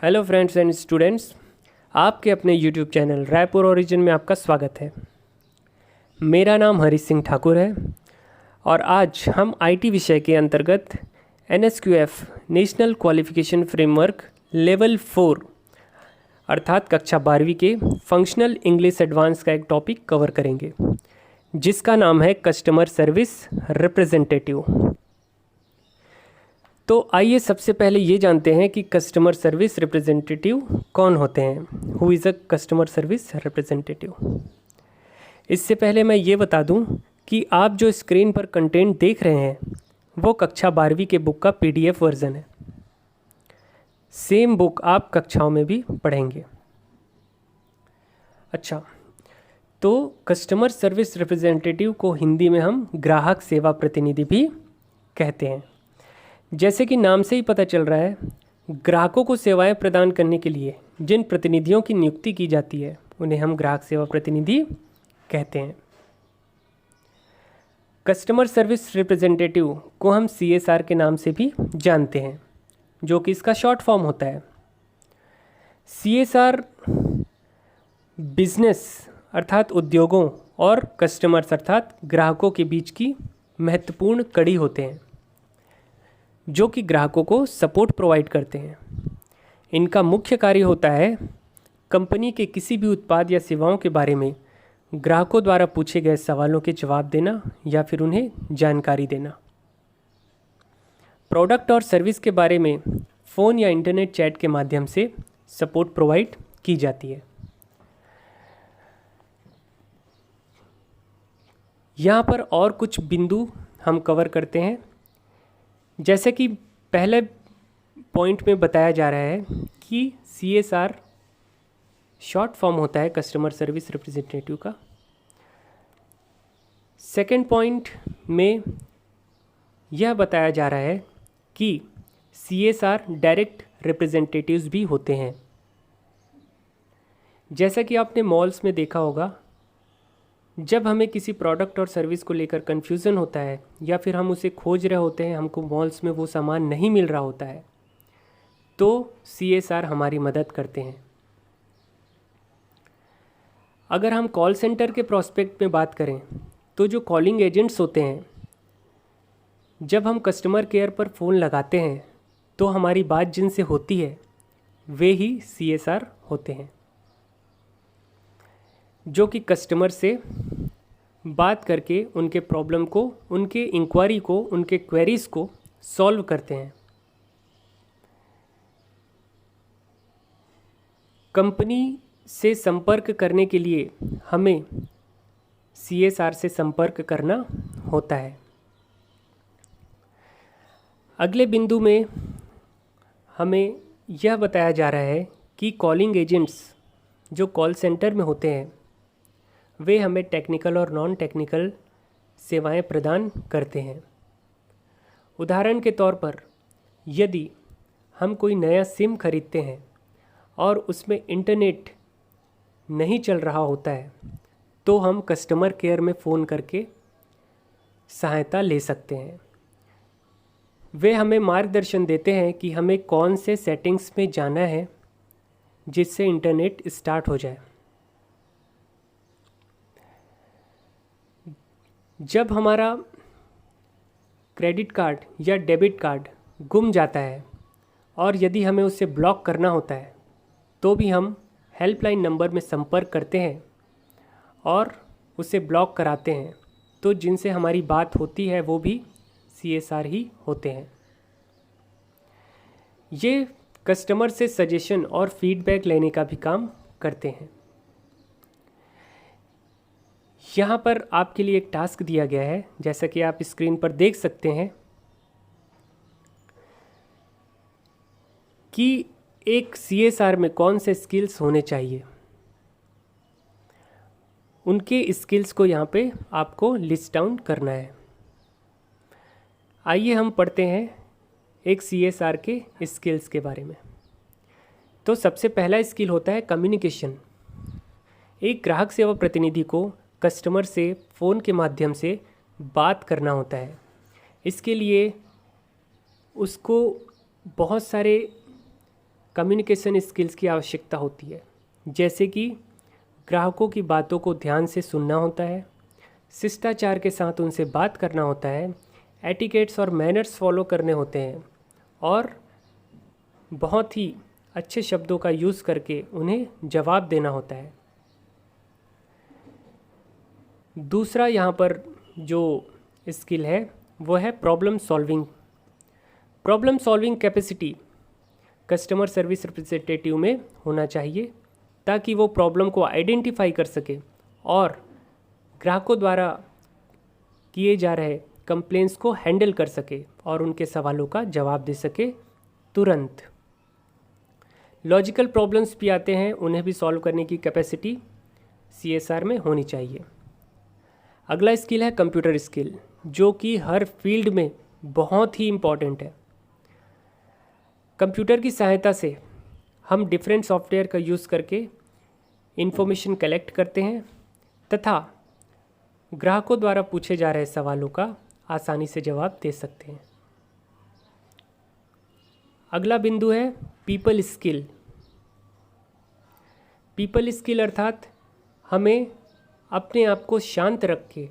Hello friends and students, आपके अपने YouTube channel Raipur origin में आपका स्वागत है। मेरा नाम हरीश सिंह ठाकुर है और आज हम आईटी विषय के अंतर्गत NSQF national qualification framework level 4 अर्थात कक्षा 12वीं के फंक्शनल इंग्लिश एडवांस का एक टॉपिक कवर करेंगे जिसका नाम है कस्टमर सर्विस रिप्रेजेंटेटिव। तो आइए सबसे पहले ये जानते हैं कि कस्टमर सर्विस रिप्रेजेंटेटिव कौन होते हैं। Who is a customer service representative. इससे पहले मैं ये बता दूं कि आप जो स्क्रीन पर कंटेंट देख रहे हैं वो कक्षा 12वीं के बुक का PDF वर्ज़न है। सेम बुक आप कक्षाओं में भी पढ़ेंगे। अच्छा, तो कस्टमर सर्विस रिप्रेजेंटेटिव को हिंदी में हम ग्राहक सेवा प्रतिनिधि भी कहते हैं। जैसे कि नाम से ही पता चल रहा है, ग्राहकों को सेवाएं प्रदान करने के लिए जिन प्रतिनिधियों की नियुक्ति की जाती है उन्हें हम ग्राहक सेवा प्रतिनिधि कहते हैं। कस्टमर सर्विस रिप्रेजेंटेटिव को हम CSR के नाम से भी जानते हैं, जो कि इसका शॉर्ट फॉर्म होता है। CSR बिजनेस अर्थात उद्योगों और कस्टमर्स अर्थात ग्राहकों के बीच की महत्वपूर्ण कड़ी होते हैं जो कि ग्राहकों को सपोर्ट प्रोवाइड करते हैं। इनका मुख्य कार्य होता है कंपनी के किसी भी उत्पाद या सेवाओं के बारे में ग्राहकों द्वारा पूछे गए सवालों के जवाब देना या फिर उन्हें जानकारी देना। प्रोडक्ट और सर्विस के बारे में फ़ोन या इंटरनेट चैट के माध्यम से सपोर्ट प्रोवाइड की जाती है। यहाँ पर और कुछ बिंदु हम कवर करते हैं। जैसे कि पहले पॉइंट में बताया जा रहा है कि CSR शॉर्ट फॉर्म होता है कस्टमर सर्विस रिप्रेजेंटेटिव का। सेकंड पॉइंट में यह बताया जा रहा है कि CSR डायरेक्ट रिप्रेजेंटेटिव्स भी होते हैं। जैसा कि आपने मॉल्स में देखा होगा, जब हमें किसी प्रोडक्ट और सर्विस को लेकर कन्फ्यूज़न होता है या फिर हम उसे खोज रहे होते हैं, हमको मॉल्स में वो सामान नहीं मिल रहा होता है, तो CSR हमारी मदद करते हैं। अगर हम कॉल सेंटर के प्रोस्पेक्ट में बात करें तो जो कॉलिंग एजेंट्स होते हैं, जब हम कस्टमर केयर पर फ़ोन लगाते हैं तो हमारी बात जिनसे होती है वे ही CSR होते हैं, जो कि कस्टमर से बात करके उनके प्रॉब्लम को, उनके इंक्वायरी को, उनके क्वेरीज़ को सॉल्व करते हैं। कंपनी से संपर्क करने के लिए हमें CSR से संपर्क करना होता है। अगले बिंदु में हमें यह बताया जा रहा है कि कॉलिंग एजेंट्स जो कॉल सेंटर में होते हैं वे हमें टेक्निकल और नॉन टेक्निकल सेवाएं प्रदान करते हैं। उदाहरण के तौर पर यदि हम कोई नया सिम खरीदते हैं और उसमें इंटरनेट नहीं चल रहा होता है तो हम कस्टमर केयर में फ़ोन करके सहायता ले सकते हैं। वे हमें मार्गदर्शन देते हैं कि हमें कौन से सेटिंग्स में जाना है जिससे इंटरनेट स्टार्ट हो जाए। जब हमारा क्रेडिट कार्ड या डेबिट कार्ड गुम जाता है और यदि हमें उसे ब्लॉक करना होता है तो भी हम हेल्पलाइन नंबर में संपर्क करते हैं और उसे ब्लॉक कराते हैं। तो जिनसे हमारी बात होती है वो भी CSR ही होते हैं। ये कस्टमर से सजेशन और फीडबैक लेने का भी काम करते हैं। यहाँ पर आपके लिए एक टास्क दिया गया है, जैसा कि आप स्क्रीन पर देख सकते हैं कि एक CSR में कौन से स्किल्स होने चाहिए। उनके स्किल्स को यहाँ पे आपको लिस्ट डाउन करना है। आइए हम पढ़ते हैं एक CSR के स्किल्स के बारे में। तो सबसे पहला स्किल होता है कम्युनिकेशन। एक ग्राहक सेवा प्रतिनिधि को कस्टमर से फ़ोन के माध्यम से बात करना होता है। इसके लिए उसको बहुत सारे कम्युनिकेशन स्किल्स की आवश्यकता होती है, जैसे कि ग्राहकों की बातों को ध्यान से सुनना होता है, शिष्टाचार के साथ उनसे बात करना होता है, एटिकेट्स और मैनर्स फॉलो करने होते हैं और बहुत ही अच्छे शब्दों का यूज़ करके उन्हें जवाब देना होता है। दूसरा यहाँ पर जो स्किल है वो है problem solving. Problem solving capacity customer service representative में होना चाहिए ताकि वो प्रॉब्लम को आइडेंटिफाई कर सके और ग्राहकों द्वारा किए जा रहे कंप्लेंट्स को हैंडल कर सके और उनके सवालों का जवाब दे सके तुरंत। लॉजिकल प्रॉब्लम्स भी आते हैं, उन्हें भी सॉल्व करने की कैपेसिटी CSR में होनी चाहिए। अगला स्किल है कंप्यूटर स्किल, जो कि हर फील्ड में बहुत ही इम्पॉर्टेंट है। कंप्यूटर की सहायता से हम डिफरेंट सॉफ्टवेयर का यूज़ करके इंफॉर्मेशन कलेक्ट करते हैं तथा ग्राहकों द्वारा पूछे जा रहे सवालों का आसानी से जवाब दे सकते हैं। अगला बिंदु है पीपल स्किल। पीपल स्किल अर्थात हमें अपने आप को शांत रख के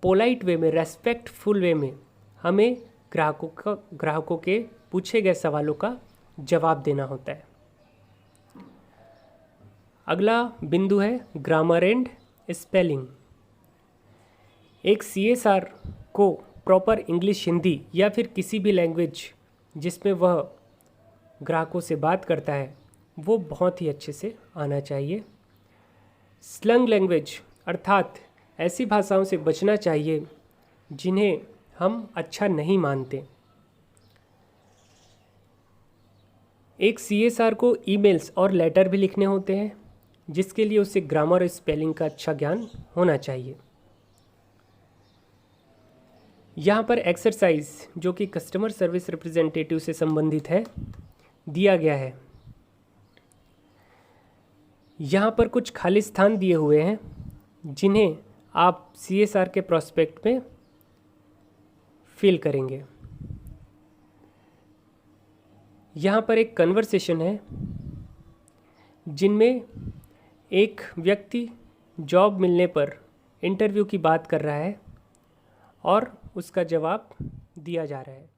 पोलाइट वे में, रेस्पेक्टफुल वे में हमें ग्राहकों के पूछे गए सवालों का जवाब देना होता है। अगला बिंदु है ग्रामर एंड स्पेलिंग। एक CSR को प्रॉपर इंग्लिश, हिंदी या फिर किसी भी लैंग्वेज जिसमें वह ग्राहकों से बात करता है वो बहुत ही अच्छे से आना चाहिए। स्लंग लैंग्वेज अर्थात ऐसी भाषाओं से बचना चाहिए जिन्हें हम अच्छा नहीं मानते। एक CSR को ईमेल्स और लेटर भी लिखने होते हैं, जिसके लिए उसे ग्रामर और स्पेलिंग का अच्छा ज्ञान होना चाहिए। यहाँ पर एक्सरसाइज जो कि कस्टमर सर्विस रिप्रेजेंटेटिव से संबंधित है दिया गया है। यहाँ पर कुछ खाली स्थान दिए हुए हैं जिन्हें आप CSR के प्रोस्पेक्ट में फिल करेंगे। यहाँ पर एक कन्वर्सेशन है जिनमें एक व्यक्ति जॉब मिलने पर इंटरव्यू की बात कर रहा है और उसका जवाब दिया जा रहा है।